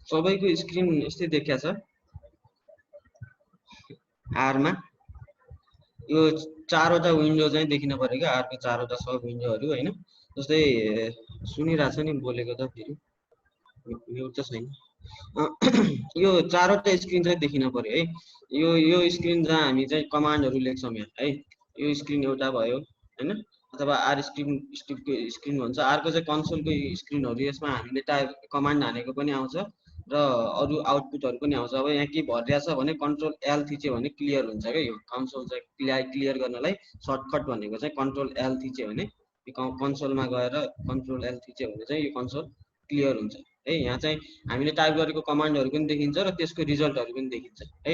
सबैको स्क्रिन यस्तै देखिया छ आरमा यो चारवटा विन्डो चाहिँ देखिन पर्यो क्या आरको चारवटा सब विन्डोहरू हैन जस्तै सुनिरहेछ नि बोलेको त फेरि म्युट त छैन यो चारवटा स्क्रिन चाहिँ देखिन पर्यो है यो स्क्रिन जहाँ हामी चाहिँ कमान्डहरू लेख्छौँ यहाँ है यो स्क्रिन एउटा भयो हैन अथवा आर स्क्रिनको स्क्रिन भन्छ अर्को चाहिँ कन्सोलको स्क्रिनहरू यसमा हामीले टाइप कमान्ड हानेको पनि आउँछ र अरू आउटपुटहरू पनि आउँछ अब यहाँ के भरिया छ भने कन्ट्रोल एल थिच्यो भने क्लियर हुन्छ क्या यो कन्सोल चाहिँ क्लियर गर्नलाई सर्टकट भनेको चाहिँ कन्ट्रोल एल थिच्यो भने कन्सोलमा गएर कन्ट्रोल एल थिच्यो भने चाहिँ यो कन्सोल क्लियर हुन्छ है यहाँ चाहिँ हामीले टाइप गरेको कमान्डहरू पनि देखिन्छ र त्यसको रिजल्टहरू पनि देखिन्छ है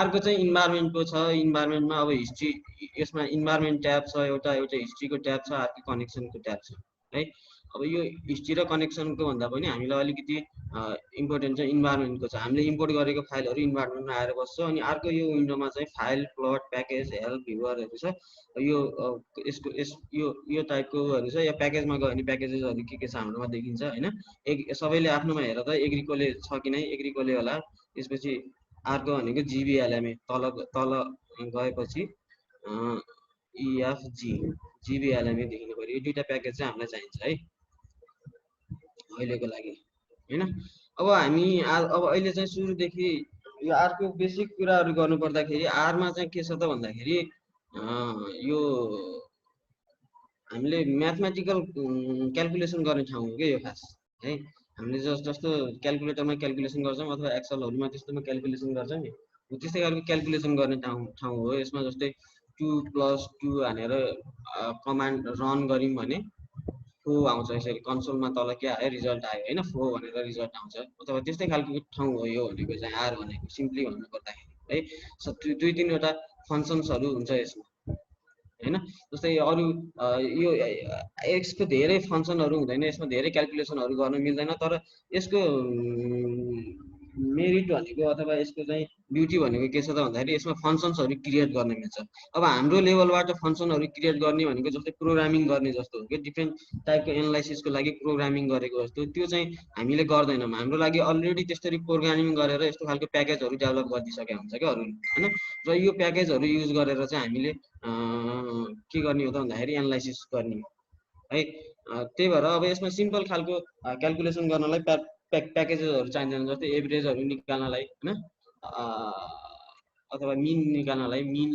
अर्को चाहिँ इन्भाइरोमेन्टको छ इन्भाइरोमेन्टमा अब हिस्ट्री यसमा इन्भाइरोमेन्ट ट्याब छ एउटा हिस्ट्रीको ट्याब छ अर्को कनेक्सनको ट्याब छ है अब यो हिस्ट्री र कनेक्सनको भन्दा पनि हामीलाई अलिकति इम्पोर्टेन्ट चाहिँ इन्भाइरोमेन्टको छ हामीले इम्पोर्ट गरेको फाइलहरू इन्भाइरोमेन्टमा आएर बस्छ अनि अर्को यो विन्डोमा चाहिँ फाइल प्लट प्याकेज हेल्प भ्युवरहरू छ यो यो टाइपकोहरू छ या प्याकेजमा गयो भने प्याकेजेसहरू के छ हाम्रोमा देखिन्छ होइन सबैले आफ्नोमा हेर त एग्रिकोले छ कि नै एग्रिकोले होला त्यसपछि अर्को भनेको जिबिएलएमए तल गएपछि इएफजी जिबिएलएमए देखिनु पर्यो यो दुईटा प्याकेज चाहिँ हामीलाई चाहिन्छ है अहिलेको लागि हैन अब हामी अब अहिले चाहिँ सुरुदेखि यो आरको बेसिक कुराहरू गर्नु पर्दाखेरि आरमा चाहिँ के छ त भन्दाखेरि यो हामीले म्याथमेटिकल क्याल्कुलेसन गर्ने ठाउँ हो के यो खास है हामीले जस्तो क्याल्कुलेटरमा क्याल्कुलेसन गर्छौँ अथवा एक्सलहरुमा त्यस्तोमा क्याल्कुलेसन गर्छौँ नि त्यस्तै खालको क्याल्कुलेसन गर्ने ठाउँ हो यसमा जस्तै 2+2 हानेर कमान्ड रन गर्यौं भने फो आउँछ यसरी कन्सोलमा तल के आयो रिजल्ट आयो हैन फो भनेर रिजल्ट आउँछ अथवा त्यस्तै खालको ठाउँ हो यो भनेको चाहिँ आर भनेको सिम्पली भन्नु पर्दाखेरि है दुई तीनवटा फंक्सन्सहरु हुन्छ यसमा हैन जस्तै अरु यो यसको धेरै फंक्सनहरु हुँदैन यसमा धेरै क्याल्कुलेसनहरु गर्न मिल्दैन तर यसको मेरिट भनेको अथवा यसको चाहिँ ब्युटी भनेको के छ त भन्दाखेरि यसमा फंक्सन्सहरु क्रिएट गर्न मिल्छ अब हाम्रो लेभलबाट फंक्सनहरु क्रिएट गर्ने भनेको जस्तै प्रोग्रामिङ गर्ने जस्तो हो के डिफरेन्ट टाइपको एनालाइसिसको लागि प्रोग्रामिङ गरेको जस्तो त्यो चाहिँ हामीले गर्दैनौं हाम्रो लागि अलरेडी त्यसरी प्रोग्रामिङ गरेर यस्तो खालको प्याकेजहरु डेभलप गरिदिसकेका हुन्छ के अरूले हैन र यो प्याकेजहरु युज गरेर चाहिँ हामीले के गर्ने हो त भन्दाखेरि एनालाइसिस गर्ने है त्यही भएर अब यसमा सिम्पल खालको क्याल्कुलेसन गर्नलाई प्याकेजेसहरु चाहिँदैन जस्तै एभरेजहरु निकाल्नलाई हैन अथवा मिन निकाल्नलाई मिन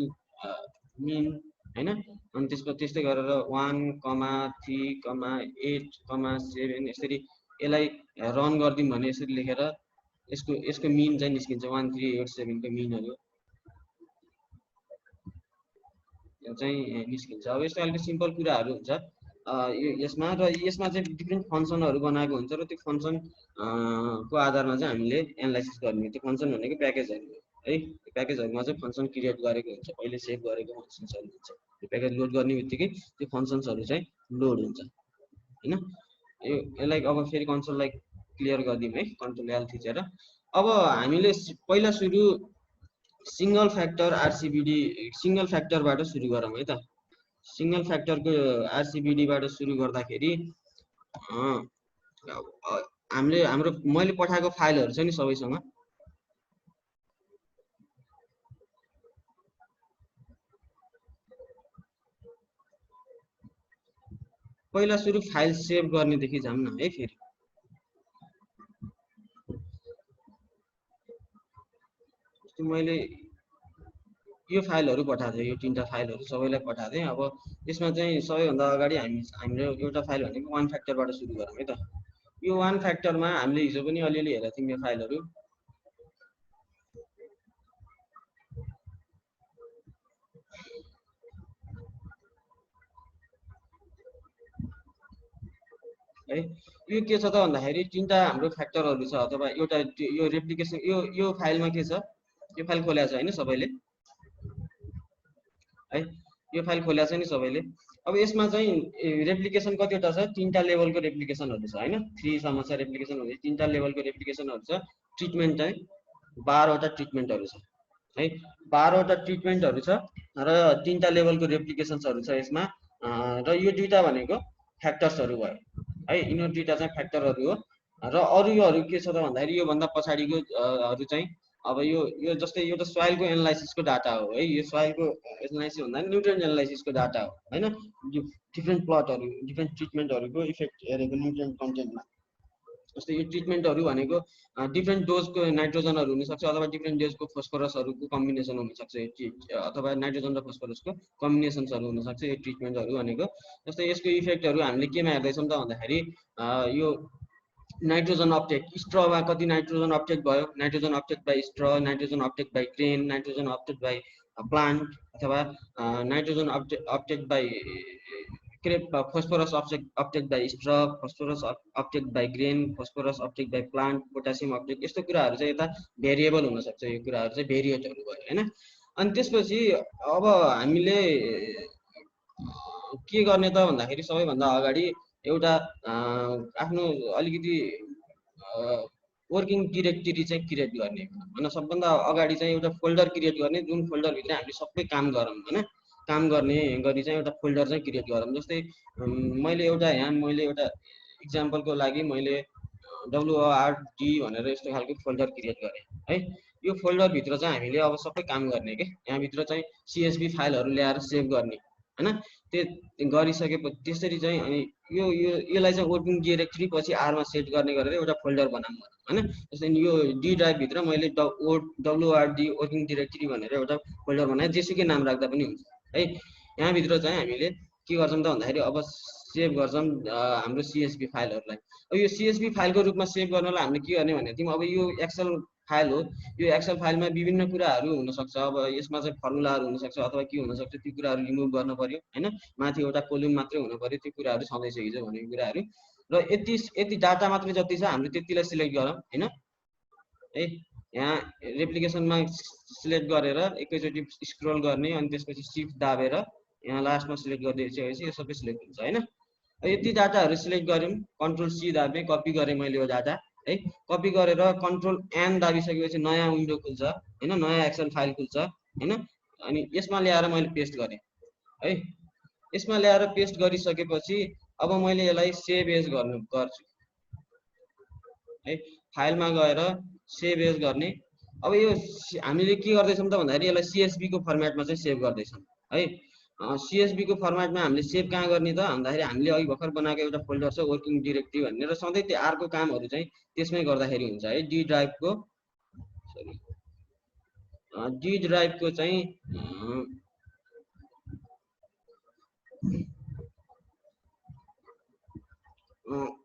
हैन अनि त्यस्तै गरेर 1,3,8,7 यसरी यसलाई रन गर्दिम भने यसरी लेखेर यसको मिन चाहिँ निस्किन्छ 1387 को मिनहरु यो चाहिँ निस्किन्छ अब यस्तो खालको सिम्पल कुराहरु हुन्छ यसमा र यसमा चाहिँ डिफरेन्ट फंक्सनहरु बनाएको हुन्छ र त्यो फंक्सन को आधारमा चाहिँ हामीले एनालाइसिस गर्ने त्यो फंक्सन भनेको प्याकेजहरु है प्याकेजहरुमा चाहिँ फंक्सन क्रिएट गरेको हुन्छ पहिले सेभ गरेको फंक्सन्सहरु हुन्छ त्यो प्याकेज लोड गर्ने बित्तिकै त्यो फंक्सन्सहरु चाहिँ लोड हुन्छ हैन यसलाई अब फेरि कन्सोललाई क्लियर गर्दिम है कन्ट्रोल एल थिचेर अब हामीले पहिला सुरु सिंगल फ्याक्टर आरसीबीडी सिंगल फ्याक्टरबाट सुरु गरौँ है त सिंगल फ्याक्टरको आरसीबीडी बाट सुरु गर्दाखेरि हामीले हाम्रो मैले पठाएको फाइलहरु छ नि सबैसँग पहिला सुरु फाइल सेभ गर्ने देखि जाम न है फेरि मैले यो फाइलहरु पठाथे यो तीनटा फाइलहरु सबैलाई पठाथे अब यसमा चाहिँ सबैभन्दा अगाडि हाम्रो एउटा फाइल भनेको वन फ्याक्टरबाट सुरु गरौँ है त यो वन फ्याक्टरमा हामीले हिजो पनि अलिअलि हेरेका थियौं यो फाइलहरु है यो के छ त भन्दाखेरि तीनटा हाम्रो फ्याक्टरहरु छ अथवा एउटा यो रेप्लिकेसन यो फाइलमा के छ यो फाइल खोलेको छ हैन सबैले है यो फाइल खोलेको छ नि सबैले अब यसमा चाहिँ रेप्लिकेसन कतिवटा छ, 3टा लेभलको रेप्लिकेसनहरू छ हैन, 3 सम्म छ रेप्लिकेसन हुने, 3टा लेभलको रेप्लिकेसनहरू छ। ट्रिटमेन्ट चाहिँ 12वटा ट्रिटमेन्टहरू छ है, 12वटा ट्रिटमेन्टहरू छ र 3टा लेभलको रेप्लिकेसन्सहरू छ यसमा। र यो दुईटा भनेको फ्याक्टर्सहरू भयो है, यिनीहरू दुईटा चाहिँ फ्याक्टरहरू हो। र अरूहरू के छ त भन्दाखेरि यो भन्दा पछाडिको हरू चाहिँ अब यो जस्तै एउटा सोइलको एनालाइसिसको डाटा हो है, यो सोइलको एनालाइसिस भन्दा न्युट्रिएन्ट एनालाइसिसको डाटा हो हैन, डिफ्रेन्ट प्लटहरू डिफ्रेन्ट ट्रिटमेन्टहरूको इफेक्ट हेरेको न्युट्रिएन्ट कन्टेन्टमा। जस्तै यो ट्रिटमेन्टहरू भनेको डिफ्रेन्ट डोजको नाइट्रोजनहरू हुनसक्छ अथवा डिफ्रेन्ट डोजको फस्फरसहरूको कम्बिनेसन हुनसक्छ, अथवा नाइट्रोजन र फस्फरसको कम्बिनेसन्सहरू हुनसक्छ यो ट्रिटमेन्टहरू भनेको। जस्तै यसको इफेक्टहरू हामीले केमा हेर्दैछौँ त भन्दाखेरि यो नाइट्रोजन अपटेक, स्ट्रमा कति नाइट्रोजन अपटेक भयो, nitrogen uptake by straw, nitrogen uptake by grain, nitrogen uptake by plant, अथवा nitrogen uptake by phosphorus uptake by straw, phosphorus uptake by grain, phosphorus uptake by plant, potassium uptake, यस्तो कुराहरू चाहिँ यता variable हुनसक्छ, यो कुराहरू चाहिँ भेरिएटहरू भयो होइन। अनि त्यसपछि अब हामीले के गर्ने त भन्दाखेरि सबैभन्दा अगाडि एउटा आफ्नो अलिकति वर्किङ डिरेक्टरी चाहिँ क्रिएट गर्ने होइन, सबभन्दा अगाडि चाहिँ एउटा फोल्डर क्रिएट गर्ने, जुन फोल्डरभित्र हामीले सबै काम गरौँ होइन, काम गर्ने गरी चाहिँ एउटा फोल्डर चाहिँ क्रिएट गरौँ। जस्तै मैले एउटा इक्जाम्पलको लागि मैले WORD भनेर यस्तो खालको फोल्डर क्रिएट गरेँ है। यो फोल्डरभित्र चाहिँ हामीले अब सबै काम गर्ने के, यहाँभित्र चाहिँ CSV फाइलहरू ल्याएर सेभ गर्ने होइन। त्यो गरिसकेपछि त्यसरी चाहिँ अनि यसलाई चाहिँ वर्किङ डिरेक्टरी पछि आरमा सेट गर्ने गरेर एउटा फोल्डर बनाऊँ होइन। जस्तै यो डी ड्राइभभित्र मैले WORD वर्किङ डिरेक्टरी भनेर एउटा फोल्डर बनाएँ, जेसुकै नाम राख्दा पनि हुन्छ है। यहाँभित्र चाहिँ हामीले के गर्छौँ त भन्दाखेरि अब सेभ गर्छौँ हाम्रो CSV फाइलहरूलाई। अब यो CSV फाइलको रूपमा सेभ गर्नलाई हामीले के गर्ने भने अब यो एक्सेल फाइल हो, यो एक्सेल फाइलमा विभिन्न कुराहरू हुनसक्छ, अब यसमा चाहिँ फर्मुलाहरू हुनसक्छ अथवा के हुनसक्छ, त्यो कुराहरू रिमुभ गर्नु पर्यो होइन। माथि एउटा कोलम मात्रै हुनु पर्यो, त्यो कुराहरू छँदैछ हिजो भनेको कुराहरू। र यति डाटा मात्रै जति छ हामीले त्यतिलाई सिलेक्ट गरौँ होइन है। यहाँ रेप्लिकेसनमा सिलेक्ट गरेर एकैचोटि स्क्रोल गर्ने, अनि त्यसपछि सिफ्ट दाबेर यहाँ लास्टमा सिलेक्ट गरिदिएपछि यो सबै सिलेक्ट हुन्छ होइन। यति डाटाहरू सिलेक्ट गऱ्यौँ, कन्ट्रोल C दाबेँ, कपी गरेँ मैले यो डाटा है। कपी गरेर कन्ट्रोल N दाबिसकेपछि नयाँ विन्डो खुल्छ होइन, नयाँ एक्सेल फाइल खुल्छ होइन। अनि यसमा ल्याएर मैले पेस्ट गरेँ है। यसमा ल्याएर पेस्ट गरिसकेपछि अब मैले यसलाई सेभ एज गर्छु है, फाइलमा गएर सेभ एज गर्ने। अब यो हामीले के गर्दैछौँ त भन्दाखेरि यसलाई CSV को फर्मेटमा चाहिँ सेभ गर्दैछौँ है। CSV को फर्मेटमा हामीले सेभ कहाँ गर्ने त भन्दाखेरि हामीले अघि भर्खर बनाएको एउटा फोल्डर छ वर्किङ डिरेक्टरी भन्ने, र सधैँ त्यो अर्को कामहरू चाहिँ त्यसमै गर्दाखेरि हुन्छ है। डी ड्राइभको चाहिँ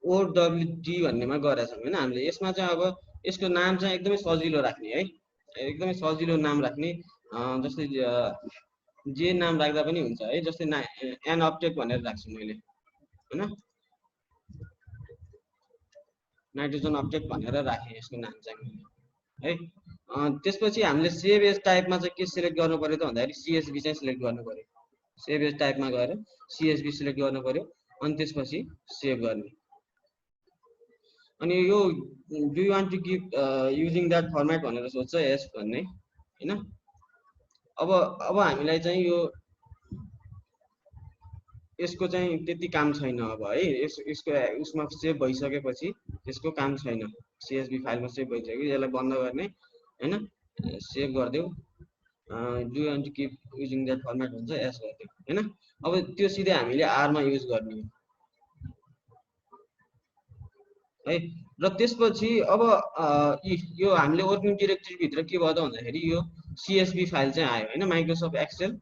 OWD भन्नेमा गरेका छौँ होइन हामीले। यसमा चाहिँ अब यसको नाम चाहिँ एकदमै सजिलो राख्ने है, एकदमै सजिलो नाम राख्ने, जस्तै जे नाम राख्दा पनि हुन्छ है। जस्तै एन अपटेक भनेर राख्छु मैले होइन, नाइट्रोजन अपटेक भनेर राखेँ यसको नाम चाहिँ है। त्यसपछि हामीले सेभ एज टाइपमा चाहिँ के सिलेक्ट गर्नु पर्यो त भन्दाखेरि CSV चाहिँ सिलेक्ट गर्नु पर्यो। सेभ एज टाइपमा गएर CSV सिलेक्ट गर्नु पर्यो, अनि त्यसपछि सेभ गर्ने। अनि यो do you want to give using that format भनेर सोध्छ यस भन्ने होइन। अब हामीलाई चाहिँ यसको चाहिँ त्यति काम छैन अब है, यसको उसमा सेभ भइसकेपछि यसको काम छैन, CSV फाइलमा सेभ भइसक्यो, यसलाई बन्द गर्ने होइन, सेभ गरिदेऊ। Do you want to give using that format हुन्छ यस गरिदेऊ होइन। अब त्यो सिधै हामीले आरमा युज गर्ने है। र त्यसपछि अब यो हामीले वर्किङ डिरेक्टरी भित्र के भयो त भन्दाखेरि यो CSV फाइल चाहिँ आयो होइन, माइक्रोसफ्ट एक्सेल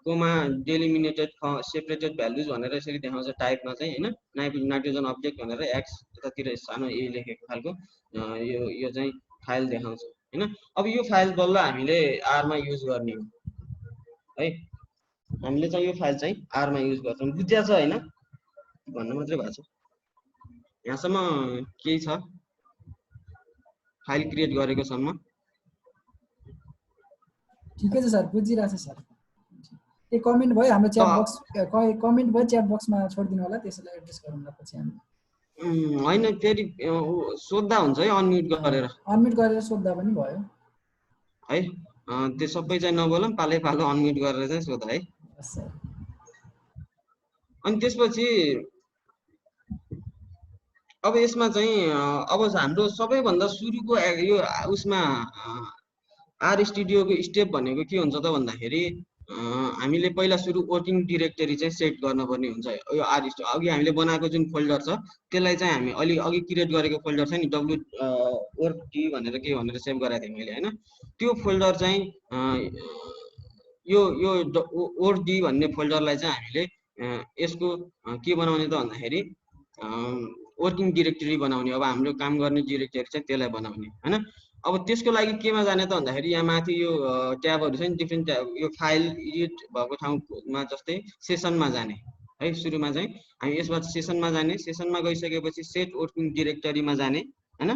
कोमा डेलिमिनेटेड सेपरेटेड भ्यालुज भनेर यसरी देखाउँछ टाइपमा चाहिँ होइन, नाइट्रोजन अपडेट भनेर एक्स यतातिर सानो ए लेखेको खालको यो चाहिँ फाइल देखाउँछ होइन। अब यो फाइल बल्ल हामीले आरमा युज गर्ने हो है, हामीले चाहिँ यो फाइल चाहिँ आरमा युज गर्छौँ। बुझ्या छ होइन, भन्नु मात्रै भएको छ। यहाँसम्म केही छ फाइल क्रिएट गरेको सम्म? ठिकै छ सर, बुझिरहेको छ सर। ए कमेन्ट भयो हाम्रो त च्याट बक्स कमेन्ट भयो च्याट बक्समा छोडिदिनु होला त्यसलाई एड्रेस गरौँला पछि हामी होइन फेरि सोद्धा हुन्छ है अनम्युट गरेर अनम्युट गरेर सोध्दा पनि भयो है त्यो सबै चाहिँ नबोलौँ पालै पालो अनम्युट गरेर चाहिँ सोध है हस् सर अनि त्यसपछि अब यसमा चाहिँ अब हाम्रो सबैभन्दा सुरुको यो उसमा आर स्टुडियोको स्टेप भनेको के हुन्छ त भन्दाखेरि हामीले पहिला सुरु वर्किङ डिरेक्टरी चाहिँ सेट गर्नुपर्ने हुन्छ यो आर स्टुडियो अघि हामीले बनाएको जुन फोल्डर छ त्यसलाई चाहिँ हामी अलि अघि क्रिएट गरेको फोल्डर छ नि डब्लु वर्क डी भनेर के भनेर सेभ गराएको थिएँ मैले होइन त्यो फोल्डर चाहिँ यो यो वर्क डी भन्ने फोल्डरलाई चाहिँ हामीले यसको के बनाउने त भन्दाखेरि वर्किङ डिरेक्टरी बनाउने अब हाम्रो काम गर्ने डिरेक्टरी चाहिँ त्यसलाई बनाउने होइन अब त्यसको लागि केमा जाने त भन्दाखेरि यहाँ माथि यो ट्याबहरू छ नि डिफ्रेन्ट ट्याब यो फाइल एडिट भएको ठाउँमा जस्तै सेसनमा जाने है सुरुमा चाहिँ हामी यसबाट सेसनमा जाने सेसनमा गइसकेपछि सेट वर्किङ डिरेक्टरीमा जाने होइन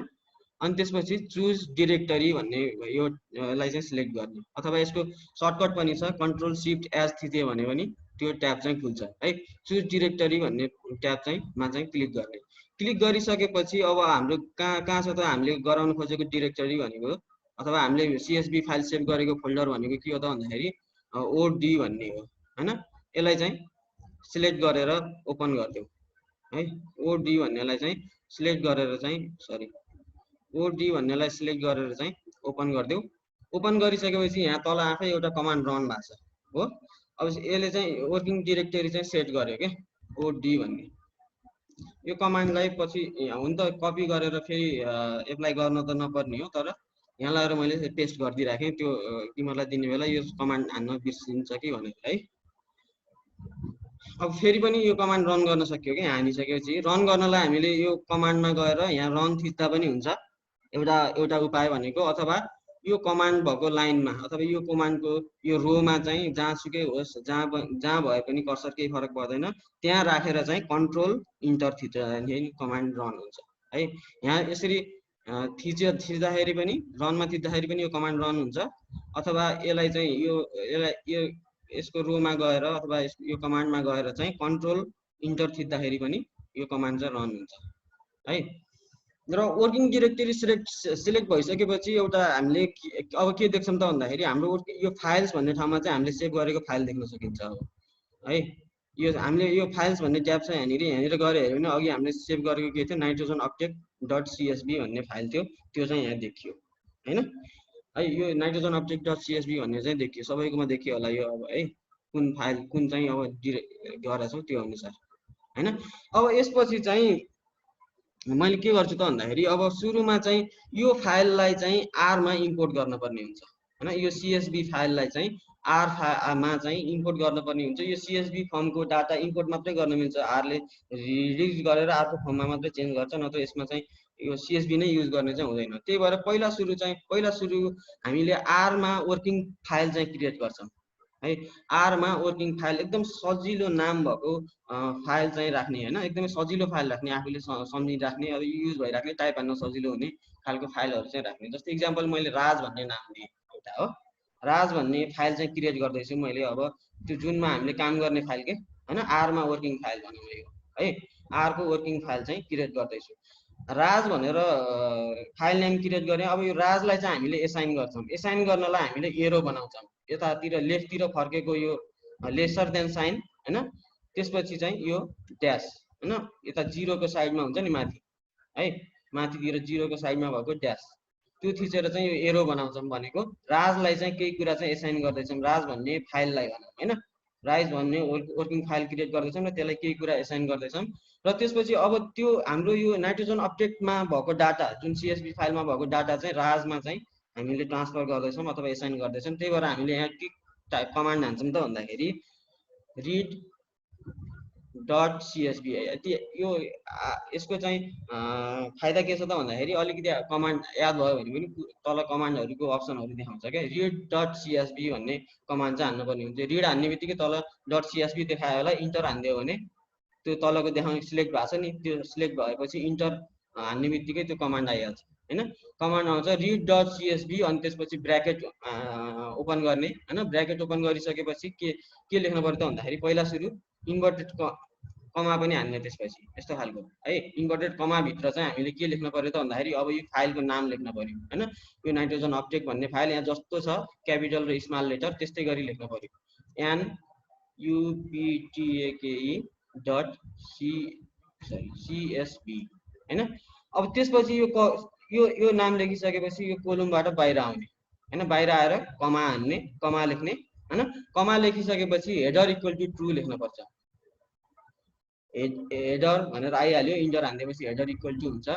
अनि त्यसपछि चुज डिरेक्टरी भन्ने योलाई चाहिँ सिलेक्ट गर्ने अथवा यसको सर्टकट पनि छ कन्ट्रोल सिफ्ट एज थिच्यो भने पनि त्यो ट्याब चाहिँ खुल्छ है चुज डिरेक्टरी भन्ने ट्याब चाहिँ मा चाहिँ क्लिक गर्ने क्लिक गरिसकेपछि अब हाम्रो कहाँ छ त हामीले गराउन खोजेको डिरेक्टरी भनेको अथवा हामीले सिएसबी फाइल सेभ गरेको फोल्डर भनेको के हो त भन्दाखेरि ओडी भन्ने हो होइन यसलाई चाहिँ सिलेक्ट गरेर ओपन गरिदेऊ है ओडी भन्नेलाई चाहिँ सिलेक्ट गरेर चाहिँ सरी ओडी भन्नेलाई सिलेक्ट गरेर चाहिँ ओपन गरिदेऊ ओपन गरिसकेपछि यहाँ तल आफै एउटा कमान्ड रन भएको छ हो अब यसले चाहिँ वर्किङ डिरेक्टरी चाहिँ सेट गर्यो के ओडी भन्ने यो कमान्डलाई पछि हुन त कपी गरेर फेरि एप्लाई गर्न त नपर्ने हो तर यहाँ लगाएर मैले पेस्ट गरिदिइराखेँ त्यो तिमीहरूलाई दिने बेला यो कमान्ड हान्न बिर्सिन्छ कि भनेर है अब फेरि पनि यो कमान्ड रन गर्न सक्यो कि हानिसकेपछि रन गर्नलाई हामीले यो कमान्डमा गएर यहाँ रन थिच्दा पनि हुन्छ एउटा उपाय भनेको अथवा यो कमान्ड भएको लाइनमा अथवा यो कमान्डको यो रोमा चाहिँ जहाँसुकै होस् जहाँ भए पनि कर्सर केही फरक पर्दैन त्यहाँ राखेर चाहिँ कन्ट्रोल इन्टर थिच्दा कमान्ड रन हुन्छ है यहाँ यसरी थिच्दाखेरि पनि रनमा थिच्दाखेरि पनि यो कमान्ड रन हुन्छ अथवा यसलाई चाहिँ यो यसको रोमा गएर अथवा यो कमान्डमा गएर चाहिँ कन्ट्रोल इन्टर थिच्दाखेरि पनि यो कमान्ड चाहिँ रन हुन्छ है र वर्किङ डिरेक्टरी सिलेक्ट भइसकेपछि एउटा हामीले अब के देख्छौँ त भन्दाखेरि हाम्रो यो फाइल्स भन्ने ठाउँमा चाहिँ हामीले सेभ गरेको फाइल देख्न सकिन्छ अब है यो हामीले यो फाइल्स भन्ने ट्याब छ यहाँनिर गएर हेऱ्यो भने अघि हामीले सेभ गरेको के थियो नाइट्रोजन अपटेक डट सिएसबी भन्ने फाइल थियो त्यो चाहिँ यहाँ देखियो होइन है यो नाइट्रोजन अपटेक डट सिएसबी भन्ने चाहिँ देखियो सबैकोमा देखियो होला यो अब है कुन फाइल कुन चाहिँ अब गरेको छौँ त्यो अनुसार होइन अब यसपछि चाहिँ मैले के गर्छु त भन्दाखेरि अब सुरुमा चाहिँ यो फाइललाई चाहिँ आरमा इम्पोर्ट गर्नुपर्ने हुन्छ होइन यो सिएसबी फाइललाई चाहिँ आरमा चाहिँ इम्पोर्ट गर्नुपर्ने हुन्छ यो सिएसबी फर्मको डाटा इम्पोर्ट मात्रै गर्न मिल्छ आरले रिलिज गरेर अर्को फर्ममा मात्रै चेन्ज गर्छ नत्र यसमा चाहिँ यो सिएसबी नै युज गर्ने चाहिँ हुँदैन त्यही भएर पहिला सुरु हामीले आरमा वर्किङ फाइल चाहिँ क्रिएट गर्छौँ है आरमा वर्किङ फाइल एकदम सजिलो नाम भएको फाइल चाहिँ राख्ने होइन एकदमै सजिलो फाइल राख्ने आफूले सम्झिराख्ने अब युज भइराख्ने टाइप हान्न सजिलो हुने खालको फाइलहरू चाहिँ राख्ने जस्तो इक्जाम्पल मैले राज भन्ने नाम दिएँ एउटा हो राज भन्ने फाइल चाहिँ क्रिएट गर्दैछु मैले अब त्यो जुनमा हामीले काम गर्ने फाइल के होइन आरमा वर्किङ फाइल भनौँ यो है आरको वर्किङ फाइल चाहिँ क्रिएट गर्दैछु राज भनेर फाइल नेम क्रिएट गरेँ अब यो राजलाई चाहिँ हामीले एसाइन गर्छौँ एसाइन गर्नलाई हामीले एरो बनाउँछौँ यतातिर लेफ्टतिर फर्केको यो लेसर देन साइन होइन त्यसपछि चाहिँ यो ड्यास होइन यता जिरोको साइडमा हुन्छ नि माथि है माथितिर जिरोको साइडमा भएको ड्यास त्यो थिचेर चाहिँ यो एरो बनाउँछौँ भनेको राजलाई चाहिँ केही कुरा चाहिँ एसाइन गर्दैछौँ राज भन्ने फाइललाई भनौँ होइन राज भन्ने वर्किङ फाइल क्रिएट गर्दैछौँ र त्यसलाई केही कुरा एसाइन गर्दैछौँ र त्यसपछि अब त्यो हाम्रो यो नाइट्रोजन अपडेटमा भएको डाटा जुन सिएसबी फाइलमा भएको डाटा चाहिँ राजमा चाहिँ हामीले ट्रान्सफर गर्दैछौँ अथवा एसाइन गर्दैछौँ त्यही भएर हामीले यहाँ के टाइप कमान्ड हान्छौँ त भन्दाखेरि रिड डट सिएसबी यो यसको चाहिँ फाइदा के छ त भन्दाखेरि अलिकति कमान्ड याद भयो भने पनि तल कमान्डहरूको अप्सनहरू देखाउँछ क्या रिड डट सिएसबी भन्ने कमान्ड चाहिँ हान्नुपर्ने हुन्छ रिड हान्ने बित्तिकै तल डट सिएसबी देखायो होला इन्टर हानिदियो भने त्यो तलको देखाउने सिलेक्ट भएको छ नि त्यो सिलेक्ट भएपछि इन्टर हान्ने बित्तिकै त्यो कमान्ड आइहाल्छ हैन। कमान्ड आउँछ रिड डट सीएसभी अनि त्यसपछि ब्र्याकेट ओपन गर्ने हैन। ब्र्याकेट ओपन गरिसकेपछि के लेख्नु पर्यो त भन्दाखेरि पहिला सुरु इन्भर्टेड कमा पनि हान्ने, त्यसपछि यस्तो खालको है। इन्भर्टेड कमा भित्र चाहिँ हामीले के लेख्नु पर्यो त भन्दाखेरि अब यो फाइलको नाम लेख्नु पर्यो हैन। यो नाइट्रोजन अपटेक भन्ने फाइल यहाँ जस्तो छ क्यापिटल र स्मल लेटर त्यस्तै गरी लेख्नु पर्यो NUPTAKE.CSV हैन। अब त्यसपछि यो नाम लेखिसकेपछि यो कोलमबाट बाहिर आउने हैन। बाहिर आएर कमा हान्ने, कमा लेख्ने हैन। कमा लेखिसकेपछि हेडर इक्वल टु ट्रु लेख्नुपर्छ। हेडर भनेर आइहाल्यो, इन्टर हान्दिएपछि हेडर इक्वल टु हुन्छ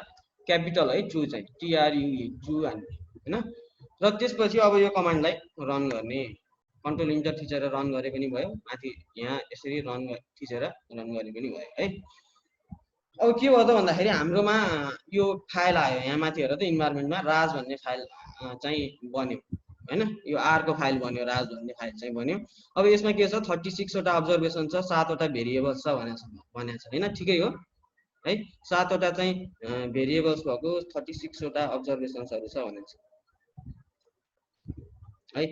क्यापिटल है ट्रु चाहिँ TRUE ट्रु हान्ने हैन। र त्यसपछि अब यो कमान्डलाई रन गर्ने, कन्ट्रोल इन्टर थिचेर रन गरे पनि भयो, माथि यहाँ यसरी रन थिचेर रन गरे पनि भयो है। अब के भयो त भन्दाखेरि हाम्रोमा यो फाइल आयो यहाँ माथि हेर त इन्भाइरोमेन्टमा राज भन्ने फाइल चाहिँ बन्यो हैन। यो R को फाइल बन्यो, राज भन्ने फाइल चाहिँ बन्यो। अब यसमा के छ 36 वटा अब्जर्भेसन छ, 7 वटा भेरिएबल्स छ भनेको छ हैन। ठिकै हो है। 7 वटा चाहिँ भेरिएबल्स भएको 36 वटा अब्जर्भेसन्सहरु छ भनेको छ है।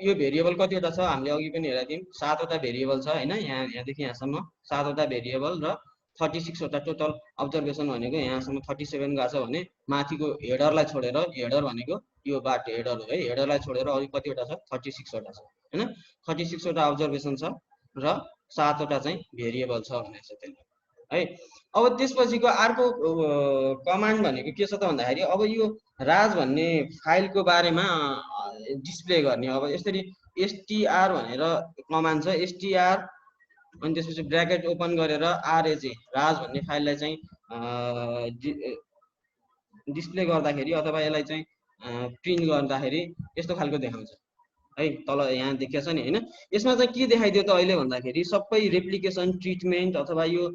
यो भेरिएबल कतिवटा छ हामीले अघि पनि हेरेका थियौं, 7 वटा भेरिएबल छ हैन। यहाँदेखि यहाँसम्म 7 वटा भेरिएबल र 36 वटा टोटल अब्जर्भेसन भनेको यहाँसम्म 37 गएको छ भने माथिको हेडरलाई छोडेर, हेडर भनेको यो बाट हेडर हो है, हेडरलाई छोडेर अरु कतिवटा छ 36 वटा छ हैन। 36 वटा अब्जर्भेसन छ र 7 वटा चाहिँ भेरिएबल छ भनेको छ त्यसले है। अब त्यसपछिको अर्को कमान्ड भनेको के छ त भन्दाखेरि अब यो राज भन्ने फाइलको बारेमा डिस्प्ले गर्ने। अब यसरी str भनेर कमान्ड छ, str अनि त्यसपछि ब्र्याकेट ओपन गरेर RAJ राज भन्ने फाइललाई चाहिँ डिस्प्ले गर्दाखेरि अथवा यसलाई चाहिँ प्रिन्ट गर्दाखेरि यस्तो खालको देखाउँछ है। तल यहाँ देखिएको छ नि हैन। यसमा चाहिँ के देखाइदियो त अहिले भन्दाखेरि सबै रेप्लिकेसन ट्रिटमेन्ट अथवा यो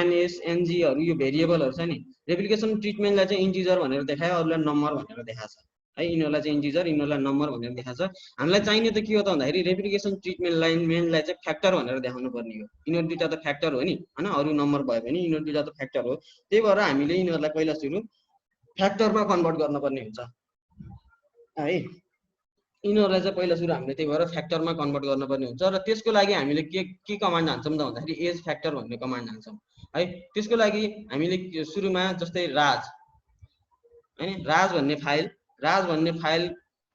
NS NG हरु यो भेरिएबलहरु छ नि, रेप्लिकेसन ट्रिटमेन्टलाई चाहिँ इन्टिजर भनेर देखायो, अरुलाई नम्बर भनेर देखाएको छ है। यिनीहरुलाई चाहिँ इन्टिजर, यिनीहरुलाई नम्बर भनेर देखाएको छ। हामीलाई चाहिने त के हो त भन्दाखेरि रेप्लिकेसन ट्रिटमेन्टलाई चाहिँ फ्याक्टर भनेर देखाउनु पर्ने हो। यिनीहरु दुईटा त फ्याक्टर हो नि हैन, अरु नम्बर भयो भने यिनीहरु दुईटा त फ्याक्टर हो। त्यही भएर हामीले यिनीहरुलाई पहिला सुरु फ्याक्टरमा कन्भर्ट गर्न पर्ने हुन्छ है। यिनीहरुलाई चाहिँ पहिला सुरु हामीले त्यही भएर फ्याक्टरमा कन्भर्ट गर्न पर्ने हुन्छ। र त्यसको लागि हामीले के कमान्ड हान्छौं त भन्दाखेरि एज फ्याक्टर भन्ने कमान्ड हान्छौं है। त्यसको लागि हामीले सुरुमा जस्तै राज हैन, राज भन्ने फाइल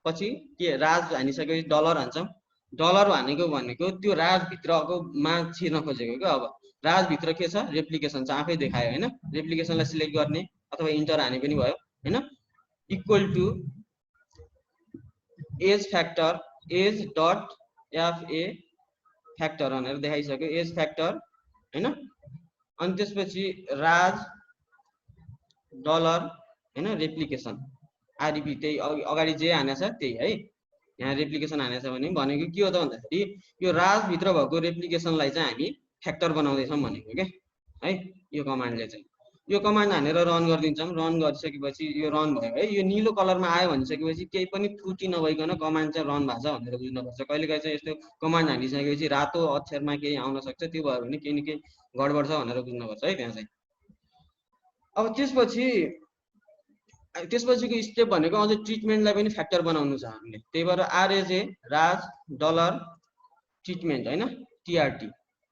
पछि के राज हानिसकेपछि डलर हान्छौं। डलर भनेको त्यो राज भित्रको मा छिर्न खोजेको के। अब राज भित्र के छ रेप्लिकेसन छ, आफै देखायो हैन। रेप्लिकेसनलाई सिलेक्ट गर्ने अथवा इन्टर हाने पनि भयो हैन। Equal to H factor H dot FA factor भनेर देखाइसक्यो, एज फ्याक्टर हैन। अनि त्यसपछि राज डलर हैन रेप्लिकेसन REP त्यही अगाडि जे हानेछ त्यही है। यहाँ रेप्लिकेसन हानेछ भने भनेको के हो त भन्दाखेरि यो राज भित्र भएको रेप्लिकेसनलाई चाहिँ हामी फ्याक्टर बनाउँदैछौँ भनेको के है। यो कमान्डले चाहिँ यो कमान्ड हानेर रन गरिदिन्छौँ। रन गरिसकेपछि यो रन भयो है। यो निलो कलरमा आयो भनिसकेपछि केही पनि त्रुटि नभइकन कमान्ड चाहिँ रन भएको छ भनेर बुझ्नुपर्छ। कहिलेकाहीँ चाहिँ यस्तो कमान्ड हानिसकेपछि रातो अक्षरमा केही आउन सक्छ, त्यो भयो भने केही न केही गडबड छ भनेर बुझ्नुपर्छ है त्यहाँ चाहिँ। अब त्यसपछिको स्टेप भनेको अझै ट्रिटमेन्टलाई पनि फ्याक्टर बनाउनु छ हामीले। त्यही भएर RAJ राज डलर ट्रिटमेन्ट हैन TRT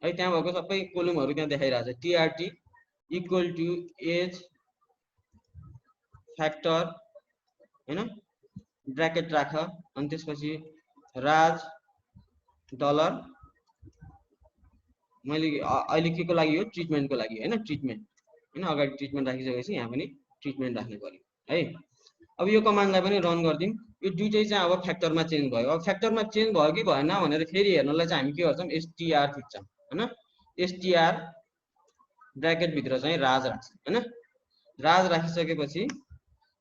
है। त्यहाँ भएको सबै कोलमहरु त्यहाँ देखाइरहेछ। TRT equal to H factor हैन, ब्र्याकेट राख अनि त्यसपछि राज डलर, मैले अहिले के को लागि हो ट्रिटमेन्टको लागि हैन, ट्रिटमेन्ट हैन। अगाडि ट्रिटमेन्ट राखिसकेपछि यहाँ पनि ट्रिटमेन्ट राख्नु पर्यो है। अब यो कमान्डलाई पनि रन गर्दिम। यो दुईटै चाहिँ अब फ्याक्टरमा चेन्ज भयो। अब फ्याक्टरमा चेन्ज भयो कि भएन भनेर फेरि हेर्नलाई चाहिँ हामी के गर्छौं str थिच्छौं हैन। str ब्र्याकेट भित्र चाहिँ राज राख्छौं हैन। राज राखिसकेपछि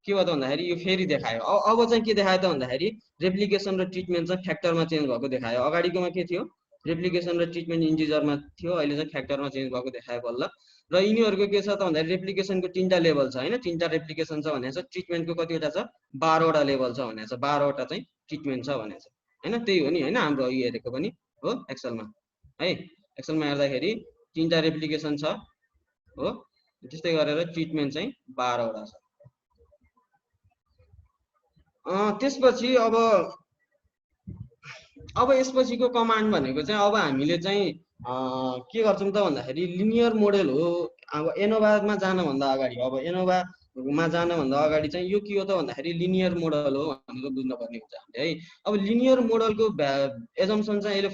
के भयो त भन्दाखेरि यो फेरि देखायो। अब चाहिँ के देखायो त भन्दाखेरि रेप्लिकेसन र ट्रिटमेन्ट चाहिँ फ्याक्टरमा चेन्ज भएको देखायो। अगाडिकोमा के थियो रेप्लिकेसन र ट्रिटमेन्ट इन्टिजरमा थियो, अहिले चाहिँ फ्याक्टरमा चेन्ज भएको देखायो बल्ल। र यिनीहरुको के छ त भन्दाखेरि रेप्लिकेसनको 3टा लेभल छ हैन, 3टा रेप्लिकेसन छ भनेको छ। ट्रिटमेन्टको कतिवटा छ 12 वटा लेभल छ भनेको छ, 12 वटा चाहिँ ट्रिटमेन्ट छ भनेको छ हैन। त्यही हो नि हैन, हाम्रो अघि हेरेको पनि हो एक्सेलमा है। एक्सेलमा हेर्दाखेरि 3टा रेप्लिकेसन छ हो, त्यस्तै गरेर ट्रिटमेन्ट चाहिँ 12 वटा छ त्यसपछि अब यसपछिको कमान्ड भनेको चाहिँ अब हामीले चाहिँ के गर्छौँ त भन्दाखेरि लिनियर मोडेल हो। अब एनोभामा जानभन्दा अगाडि एनोभामा जानभन्दा अगाडि चाहिँ यो के हो त भन्दाखेरि लिनियर मोडल हो भनेको बुझ्नुपर्ने हुन्छ हामीले है। अब लिनियर मोडलको एजम्सन चाहिँ यसले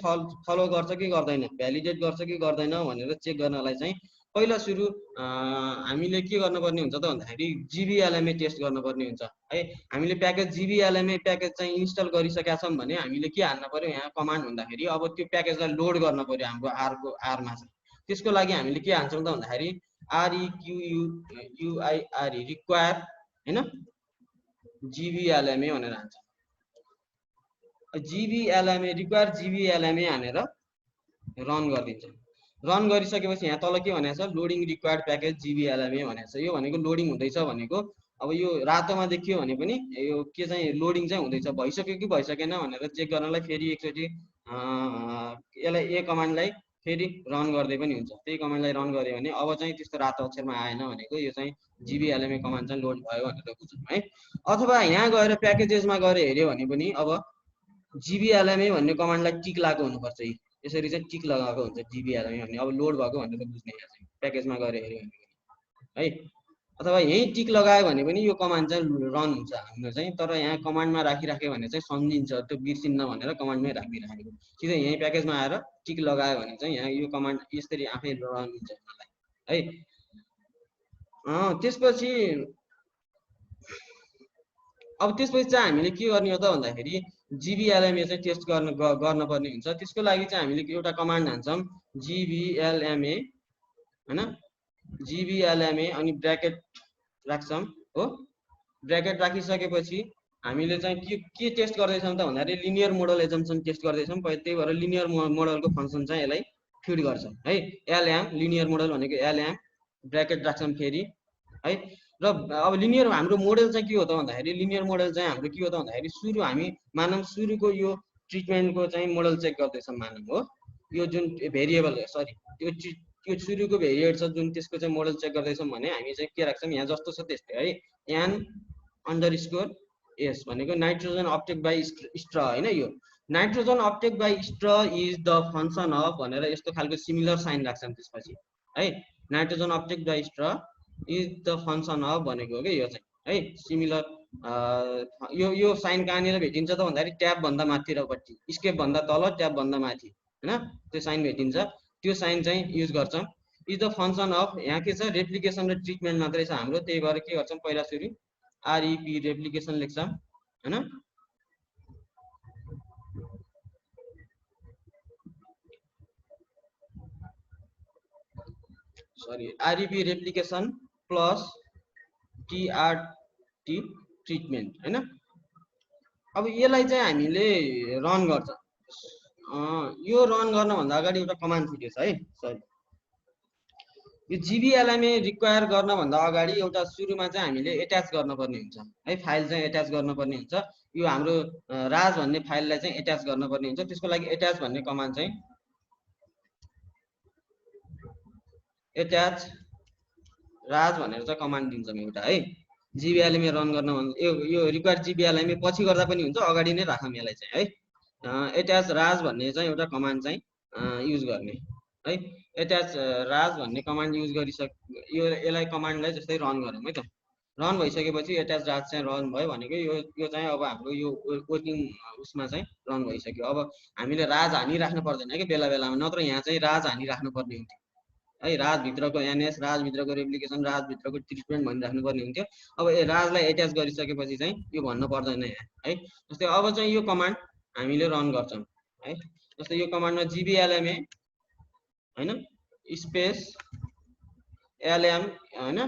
फलो गर्छ कि गर्दैन, भ्यालिडेट गर्छ कि गर्दैन भनेर चेक गर्नलाई चाहिँ पहिला सुरु हामीले के गर्नुपर्ने हुन्छ त भन्दाखेरि जिबिएलएमए टेस्ट गर्नुपर्ने हुन्छ है। हामीले प्याकेज जिबिएलएमए प्याकेज चाहिँ इन्स्टल गरिसकेका छौँ भने हामीले के हाल्न पर्यो यहाँ कमान्ड भन्दाखेरि अब त्यो प्याकेजलाई लोड गर्न पर्यो हाम्रो आरमा चाहिँ। त्यसको लागि हामीले के हाल्छौँ त भन्दाखेरि REQUIRE रिक्वायर हैन जिबिएलएमए भनेर हाल्छौँ। जिबिएलएमए रिक्वायर जिबिएलएमए हानेर रन गरिदिन्छौँ। रन गरिसकेपछि यहाँ तल के भनेको छ लोडिङ रिक्वायर्ड प्याकेज जिबिएलएमए भनेको छ। यो भनेको लोडिङ हुँदैछ भनेको अब यो रातोमा देखियो भने पनि यो के चाहिँ लोडिङ चाहिँ हुँदैछ, भइसक्यो कि भइसकेन भनेर चेक गर्नलाई फेरि एकचोटि यसलाई ए कमान्डलाई फेरि रन गर्दै पनि हुन्छ। त्यही कमान्डलाई रन गऱ्यो भने अब चाहिँ त्यस्तो रातो अक्षरमा आएन भनेको यो चाहिँ जिबिएलएमए कमान्ड चाहिँ लोड भयो भनेर बुझ्छौँ है। अथवा यहाँ गएर प्याकेजेसमा गएर हेऱ्यो भने पनि अब जिबिएलएमए भन्ने कमान्डलाई टिक लगाएको हुनुपर्छ। यसरी चाहिँ टिक लगाएको हुन्छ जिबिएलएमए भन्ने, अब लोड भएको भनेर बुझ्ने यहाँ चाहिँ प्याकेजमा गएर हेऱ्यो भने है। अथवा यहीँ टिक लगायो भने पनि यो कमान्ड चाहिँ रन हुन्छ हाम्रो चाहिँ। तर यहाँ कमान्डमा राखिराख्यो भने चाहिँ सम्झिन्छ, त्यो बिर्सिन्न भनेर कमान्डमै राखिदिराखेको। सिधै यहीँ प्याकेजमा आएर टिक लगायो भने चाहिँ यहाँ यो कमान्ड यसरी आफै रन हुन्छ है। त्यसपछि चाहिँ हामीले के गर्ने हो त भन्दाखेरि जिबिएलएमए चाहिँ टेस्ट गर्नुपर्ने हुन्छ। त्यसको लागि चाहिँ हामीले एउटा कमान्ड हान्छौँ जिबिएलएमए हैन, जिबिएलएमए अनि ब्र्याकेट राख्छौँ हो। ब्र्याकेट राखिसकेपछि हामीले चाहिँ के टेस्ट गर्दैछौँ त भन्दाखेरि लिनियर मोडल एजम्सन टेस्ट गर्दैछौँ। त्यही भएर लिनियर मोडलको फङ्सन चाहिँ यसलाई फिड गर्छौँ है। एलएम लिनियर मोडल भनेको एलएम ब्र्याकेट राख्छौँ फेरि है। र अब लिनियर हाम्रो मोडल चाहिँ के हो त भन्दाखेरि लिनियर मोडल चाहिँ हाम्रो के हो त भन्दाखेरि सुरु हामी मानौँ सुरुको यो ट्रिटमेन्टको चाहिँ मोडल चेक गर्दैछौँ मानौँ हो। यो जुन भेरिएबल सरी त्यो सुरुको भेरिएबल छ जुन त्यसको चाहिँ मोडल चेक गर्दैछौँ भने हामी चाहिँ के राख्छौँ यहाँ जस्तो छ त्यस्तै है। n_s भनेको नाइट्रोजन अपटेक बाई स्ट्र होइन। यो nitrogen uptake by straw is the function of भनेर यस्तो खालको सिमिलर साइन राख्छौँ त्यसपछि है। Nitrogen uptake by straw is the function of भनेको हो कि यो चाहिँ है। सिमिलर यो साइन कहाँनिर भेटिन्छ त भन्दाखेरि ट्याब भन्दा माथिपट्टि, स्केप भन्दा तल ट्याब भन्दा माथि होइन, त्यो साइन भेटिन्छ। त्यो साइन चाहिँ युज गर्छौँ। इज द फङ्सन अफ यहाँ के छ रेप्लिकेसन र ट्रिटमेन्ट मात्रै छ हाम्रो। त्यही भएर के गर्छौँ पहिला सुरु आरइपी रेप्लिकेसन लेख्छौँ होइन। Sorry REP replication plus TRT treatment होइन। अब यसलाई चाहिँ हामीले रन गर्छ। यो रन गर्नभन्दा अगाडि एउटा कमान्ड छुटेछ है। सरी यो जिबिएलएमए रिक्वायर गर्नभन्दा अगाडि एउटा सुरुमा चाहिँ हामीले एट्याच गर्नुपर्ने हुन्छ है। फाइल चाहिँ एट्याच गर्नुपर्ने हुन्छ। यो हाम्रो राज भन्ने फाइललाई चाहिँ एट्याच गर्नुपर्ने हुन्छ। त्यसको लागि एट्याच भन्ने कमान्ड चाहिँ एट्याच राज भनेर चाहिँ कमान्ड दिन्छौँ एउटा है। जिबिएलएमए रन गर्न यो रिक्वायर जिबिएलएमए पछि गर्दा पनि हुन्छ, अगाडि नै राखौँ यसलाई चाहिँ है। एट्याच राज भन्ने चाहिँ एउटा कमान्ड चाहिँ युज गर्ने है। एट्याच राज भन्ने कमान्ड युज यसलाई कमान्डलाई जस्तै रन गरौँ है त। रन भइसकेपछि एट्याच राज चाहिँ रन भयो भनेको यो चाहिँ अब हाम्रो यो वर्किङ उसमा चाहिँ रन भइसक्यो। अब हामीले राज हानिराख्नु पर्दैन कि बेला बेलामा, नत्र यहाँ चाहिँ राज हानिराख्नु पर्ने हुन्थ्यो है। राजभित्रको एनएस, राजभित्रको रेप्लिकेसन, राजभित्रको ट्रिटमेन्ट भनिराख्नुपर्ने हुन्थ्यो। अब राजलाई एट्याच गरिसकेपछि चाहिँ यो भन्नु पर्दैन यहाँ है। जस्तै अब चाहिँ यो कमान्ड हामीले रन गर्छौँ है। जस्तै यो कमान्डमा जिबिएलएमए होइन स्पेस एलएम होइन,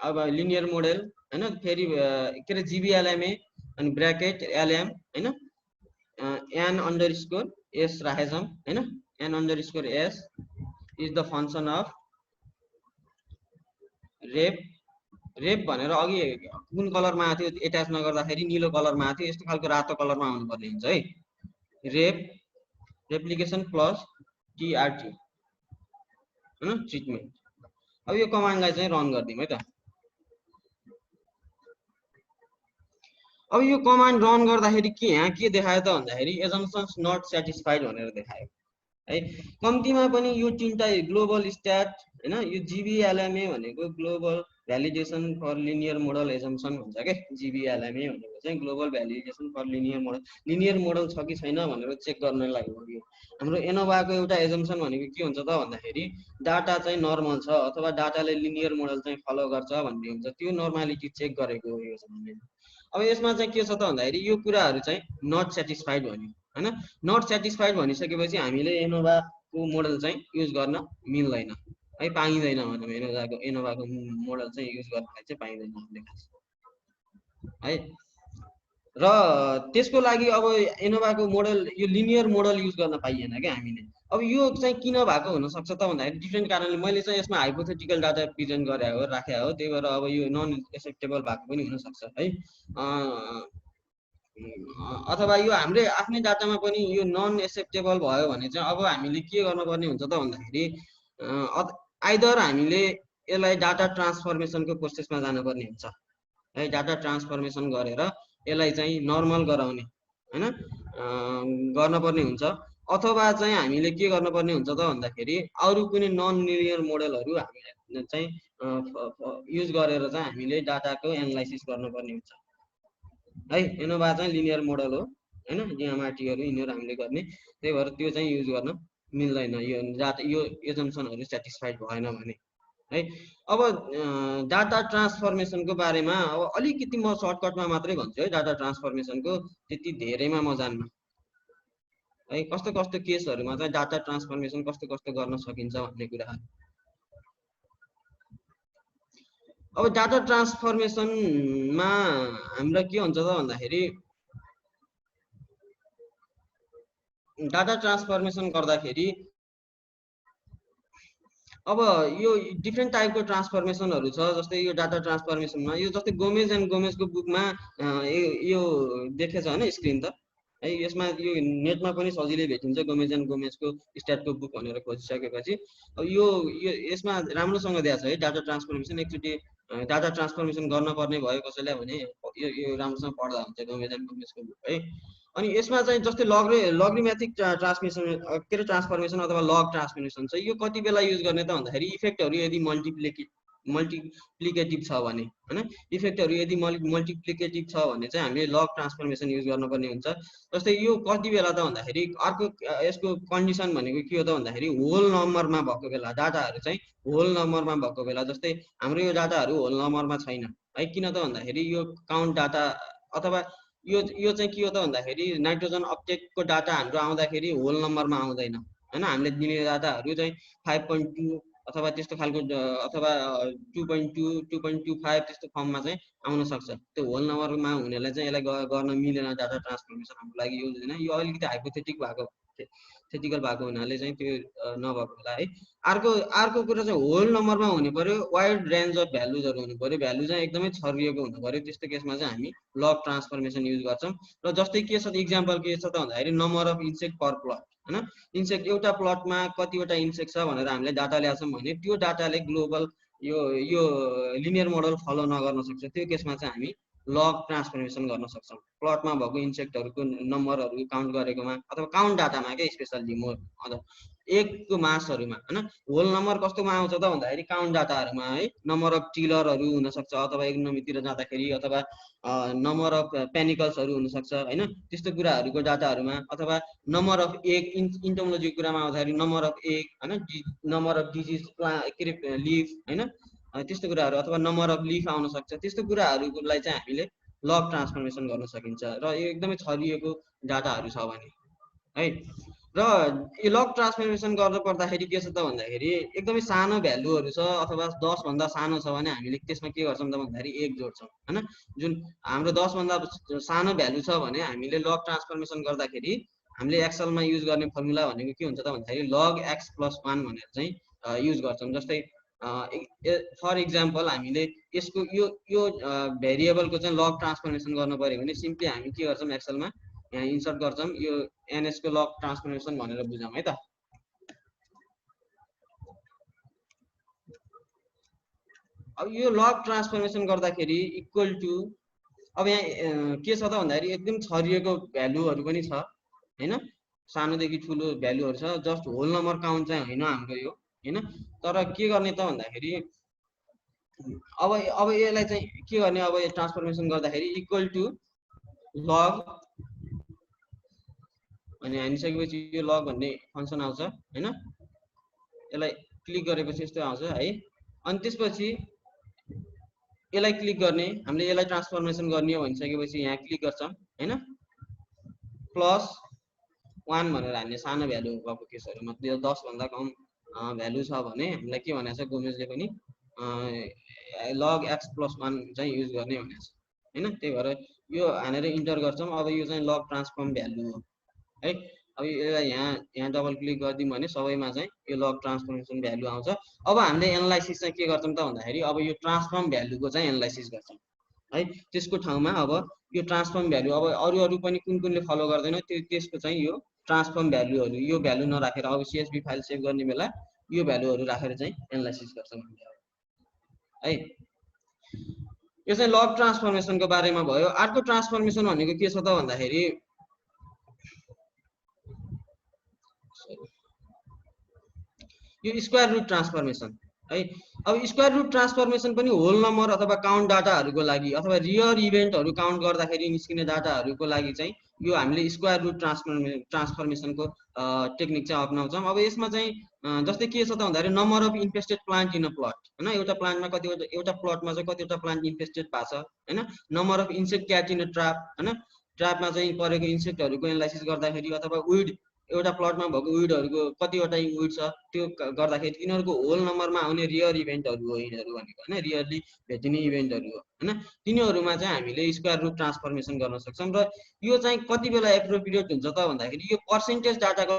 अब लिनियर मोडल होइन, फेरि के अरे जिबिएलएमए अनि ब्र्याकेट एलएम होइन, n_s राखेछौँ होइन। n_s is the function of rape भनेर अघि कुन कलरमा आएको थियो एट्याच नगर्दाखेरि निलो कलरमा आएको थियो, यस्तो खालको रातो कलरमा आउनुपर्ने हुन्छ है। रेप्लिकेसन प्लस टीआरटी होइन ट्रिटमेन्ट। अब यो कमान्डलाई चाहिँ रन गरिदिउँ है त। अब यो कमान्ड रन गर्दाखेरि के यहाँ के देखायो त भन्दाखेरि एजम्पसन्स नट सेटिस्फाइड भनेर देखायो है। कम्तीमा पनि यो तीनटा ग्लोबल स्ट्याट हैन, यो जीबीएलएमए भनेको global validation for linear model assumption भन्छ के। जीबीएलएमए भनेको चाहिँ global validation for linear model, linear model छ कि छैन भनेर चेक गर्नलाई लागि हो। हाम्रो एनोभाको एउटा एजम्पसन भनेको के हुन्छ त भन्दाखेरि डाटा चाहिँ नर्मल छ अथवा डाटाले लिनियर मोडल चाहिँ फलो गर्छ भन्ने हुन्छ, त्यो नर्मालिटी चेक गरेको हो यो चाहिँ। अब यसमा चाहिँ के छ त भन्दाखेरि यो कुराहरू चाहिँ नट सेटिस्फाइड भन्यो हैन। नट सेटिस्फाइड भनिसकेपछि हामीले एनोभाको मोडल चाहिँ युज गर्न मिल्दैन है, पाइँदैन भनौँ। एनोभाको मोडल चाहिँ युज गर्नलाई चाहिँ पाइँदैन हामीले खास है। र त्यसको लागि अब एनोभाको मोडल यो लिनियर मोडल युज गर्न पाइएन क्या हामीले। अब यो चाहिँ किन भएको हुनसक्छ त भन्दाखेरि डिफ्रेन्ट कारणले, मैले चाहिँ यसमा हाइपोथेटिकल डाटा प्रेजेन्ट गरे हो, राखे हो, त्यही भएर अब यो नन एक्सेप्टेबल भएको पनि हुनसक्छ है। अथवा यो हाम्रै आफ्नै डाटामा पनि यो नन एक्सेप्टेबल भयो भने चाहिँ अब हामीले के गर्नुपर्ने हुन्छ त भन्दाखेरि आइदर हामीले यसलाई डाटा ट्रान्सफर्मेसनको प्रोसेसमा जानुपर्ने हुन्छ है, डाटा ट्रान्सफर्मेसन गरेर यसलाई चाहिँ नर्मल गराउने हैन गर्नुपर्ने हुन्छ, अथवा चाहिँ हामीले के गर्नुपर्ने हुन्छ त भन्दाखेरि अरू कुनै नन लिनियर मोडलहरू हामीले चाहिँ युज गरेर चाहिँ हामीले डाटाको एनालाइसिस गर्नुपर्ने हुन्छ है। एनोभा चाहिँ लिनियर मोडल हो हैन, जिएमआरटीहरू यिनीहरू हामीले गर्ने, त्यही भएर त्यो चाहिँ युज गर्न मिल्दैन यो डाटा, यो एजम्पसनहरू सेटिस्फाइड भएन भने है। अब डाटा ट्रान्सफर्मेसनको बारेमा अब अलिकति म सर्टकटमा मात्रै भन्छु है। डाटा ट्रान्सफर्मेसनको त्यति धेरैमा म जान्न है, कस्तो कस्तो केसहरूमा चाहिँ डाटा ट्रान्सफर्मेसन कस्तो कस्तो गर्न सकिन्छ भन्ने कुराहरू। अब डाटा ट्रान्सफर्मेसनमा हाम्रो के हुन्छ त भन्दाखेरि डाटा ट्रान्सफर्मेसन गर्दाखेरि अब यो डिफ्रेन्ट टाइपको ट्रान्सफर्मेसनहरू छ। जस्तै यो डाटा ट्रान्सफर्मेसनमा यो जस्तै गोमेज एन्ड गोमेजको बुकमा यो देखेछ होइन स्क्रिन त है। यसमा यो नेटमा पनि सजिलै भेटिन्छ गोमेज एन्ड गोमेजको स्ट्याटको बुक भनेर खोजिसकेपछि अब यो यसमा राम्रोसँग दिएको छ है डाटा ट्रान्सफर्मेसन। एकचोटि डाटा ट्रान्सफर्मेसन गर्न पर्ने भयो कसैलाई भने यो राम्रोसँग पढ्दा हुन्छ गोमेज एन्ड गोमेजको बुक है। अनि यसमा चाहिँ जस्तै लग्रिमेथिक ट्रान्समिसन के अरे ट्रान्सफर्मेसन अथवा लग ट्रान्सफर्मेसन चाहिँ यो कति बेला युज गर्ने त भन्दाखेरि इफेक्टहरू यदि मल्टिप्लिकेटिभ छ भने हैन, इफेक्टहरू यदि मल्टिप्लिकेटिभ छ भने चाहिँ हामीले लग ट्रान्सफर्मेसन युज गर्नुपर्ने हुन्छ। जस्तै यो कति बेला त भन्दाखेरि अर्को यसको कन्डिसन भनेको के हो त भन्दाखेरि होल नम्बरमा भएको बेला, डाटाहरू चाहिँ होल नम्बरमा भएको बेला। जस्तै हाम्रो यो डाटाहरू होल नम्बरमा छैन है, किन त भन्दाखेरि यो काउन्ट डाटा अथवा यो चाहिँ के हो त भन्दाखेरि नाइट्रोजन अपटेकको डाटा हाम्रो आउँदाखेरि होल नम्बरमा आउँदैन हैन। हामीले दिने डाटाहरू चाहिँ 5.2 अथवा त्यस्तो खालको अथवा 2.2 2.25 त्यस्तो फर्ममा चाहिँ आउन सक्छ। त्यो होल नम्बरमा हुनेलाई चाहिँ यसलाई गर्न मिलेन डाटा ट्रान्सफर्मेसन हाम्रो लागि युज हुँदैन। यो अलिकति हाइपोथेटिक भएको थेटिकल भएको हुनाले चाहिँ त्यो नभएको होला है। अर्को कुरा चाहिँ होल नम्बरमा हुनु पर्यो, वाइड रेन्ज अफ भ्यालुजहरू हुनु पर्यो, भ्यालु चाहिँ एकदमै छरिएको हुनु पर्यो। त्यस्तो केसमा चाहिँ हामी लग ट्रान्सफर्मेसन युज गर्छौँ। र जस्तै के छ त इक्जाम्पल के छ त भन्दाखेरि number of insect per plot हैन, इन्सेक्ट एउटा प्लटमा कतिवटा इन्सेक्ट छ भनेर हामीले डाटा ल्याउँछौँ भने त्यो डाटाले ग्लोबल यो लिनियर मोडल फलो नगर्न सक्छ। त्यो केसमा चाहिँ हामी लग ट्रान्सफर्मेसन गर्न सक्छौँ। प्लटमा भएको इन्सेक्टहरूको नम्बरहरू काउन्ट गरेकोमा अथवा काउन्ट डाटामा क्या स्पेसल्ली म एकको मासहरूमा हैन। होल नम्बर कस्तोमा आउँछ त भन्दाखेरि काउन्ट डाटाहरूमा है, नम्बर अफ टिलरहरू हुनसक्छ अथवा इकोनोमीतिर जाँदाखेरि, अथवा नम्बर अफ पेनिकल्सहरू हुनसक्छ होइन, त्यस्तो कुराहरूको डाटाहरूमा, अथवा नम्बर अफ एग इन्टोमोलोजीको कुरामा आउँदाखेरि नम्बर अफ एग होइन, नम्बर अफ डिजिज के अरे लिफ होइन, त्यस्तो कुराहरू, अथवा नम्बर अफ लिफ आउन सक्छ। त्यस्तो कुराहरूलाई चाहिँ हामीले लग ट्रान्सफर्मेसन गर्न सकिन्छ र यो एकदमै छरिएको डाटाहरू छ भने है। र यो लग ट्रान्सफर्मेसन गर्नु पर्दाखेरि के छ त भन्दाखेरि एकदमै सानो भ्यालुहरू छ अथवा 10 भन्दा सानो छ भने हामीले त्यसमा के गर्छौँ त भन्दाखेरि 1 जोड्छौँ हैन। जुन हाम्रो 10 भन्दा सानो भ्यालु छ भने हामीले लग ट्रान्सफर्मेसन गर्दाखेरि हामीले एक्सेलमा युज गर्ने फर्मुला भनेको के हुन्छ त भन्दाखेरि log x + 1 भनेर चाहिँ युज गर्छौँ। जस्तै फर इक्जाम्पल हामीले यसको यो भेरिएबलको चाहिँ लग ट्रान्सफर्मेसन गर्नु पर्यो भने सिम्पली हामी के गर्छौँ एक्सेलमा यहाँ इन्सर्ट गर्छौँ यो एनएस को लग ट्रान्सफर्मेसन भनेर बुझौँ है त। अब यो लग ट्रान्सफर्मेसन गर्दाखेरि इक्वल टु अब यहाँ के छ त भन्दाखेरि एकदम छरिएको भ्यालुहरू पनि छ हैन, सानोदेखि ठुलो भ्यालुहरू छ, जस्ट होल नम्बर काउन्ट चाहिँ होइन हाम्रो यो हैन। तर के गर्ने त भन्दाखेरि अब यसलाई चाहिँ के गर्ने, अब ट्रान्सफर्मेसन गर्दाखेरि इक्वल टु लग अनि हानिसकेपछि यो लग भन्ने फङ्सन आउँछ हैन, यसलाई क्लिक गरेपछि यस्तो आउँछ है। अनि त्यसपछि यसलाई क्लिक गर्ने, हामीले यसलाई ट्रान्सफर्मेसन गर्ने हो भनिसकेपछि यहाँ क्लिक गर्छौँ हैन, +1 भनेर हान्ने सानो भ्यालु भएको केसहरूमा 10 भन्दा कम भ्यालु छ भने हामीलाई के भनेको छ गोमेजले पनि log x + 1 चाहिँ युज गर्ने भनेको छ हैन। त्यही भएर यो हानेर इन्टर गर्छौँ। अब यो चाहिँ लग ट्रान्सफर्म भ्यालु हो है। अब यसलाई यहाँ डबल क्लिक गरिदिउँ भने सबैमा चाहिँ यो लग ट्रान्सफर्मेसन भ्यालु आउँछ। अब हामीले एनालाइसिस चाहिँ के गर्छौँ त भन्दाखेरि अब यो ट्रान्सफर्म भ्यालुको चाहिँ एनालाइसिस गर्छौँ है। त्यसको ठाउँमा अब यो ट्रान्सफर्म भ्यालु अब अरू पनि कुनले फलो गर्दैन त्यसको चाहिँ यो ट्रान्सफर्म भ्यालुहरू यो भ्यालु नराखेर अब CSV फाइल सेभ गर्ने बेला यो भ्यालुहरू राखेर चाहिँ एनालाइसिस गर्छौँ है। यो चाहिँ लग ट्रान्सफर्मेसनको बारेमा भयो। अर्को ट्रान्सफर्मेसन भनेको के छ त भन्दाखेरि यो स्क्वायर रुट ट्रान्सफर्मेसन है। अब स्क्वायर रुट ट्रान्सफर्मेसन पनि होल नम्बर अथवा काउन्ट डाटाहरूको लागि अथवा रियल इभेन्टहरू काउन्ट गर्दाखेरि निस्किने डाटाहरूको लागि चाहिँ यो हामीले स्क्वायर रुट ट्रान्सफर्मेसनको टेक्निक चाहिँ अप्नाउँछौँ। अब यसमा चाहिँ जस्तै के छ त भन्दाखेरि number of infested plant in a plot हैन, एउटा प्लान्टमा कतिवटा एउटा प्लटमा चाहिँ कतिवटा प्लान्ट इन्फेस्टेड भएको छ हैन। Number of insect catch in a trap हैन, ट्र्यापमा चाहिँ परेको इन्सेक्टहरूको एनालाइसिस गर्दाखेरि अथवा विड एउटा प्लटमा भएको विडहरूको कतिवटा विड छ त्यो गर्दाखेरि तिनीहरूको होल नम्बरमा आउने रियल इभेन्टहरू हो यिनीहरू भनेको हैन, रियली भेटिने इभेन्टहरू हो हैन। तिनीहरूमा चाहिँ हामीले स्क्वायर रुट ट्रान्सफर्मेसन गर्न सक्छौँ। र यो चाहिँ कति बेला एप्रोप्रिएट हुन्छ त भन्दाखेरि यो पर्सेन्टेज डाटाको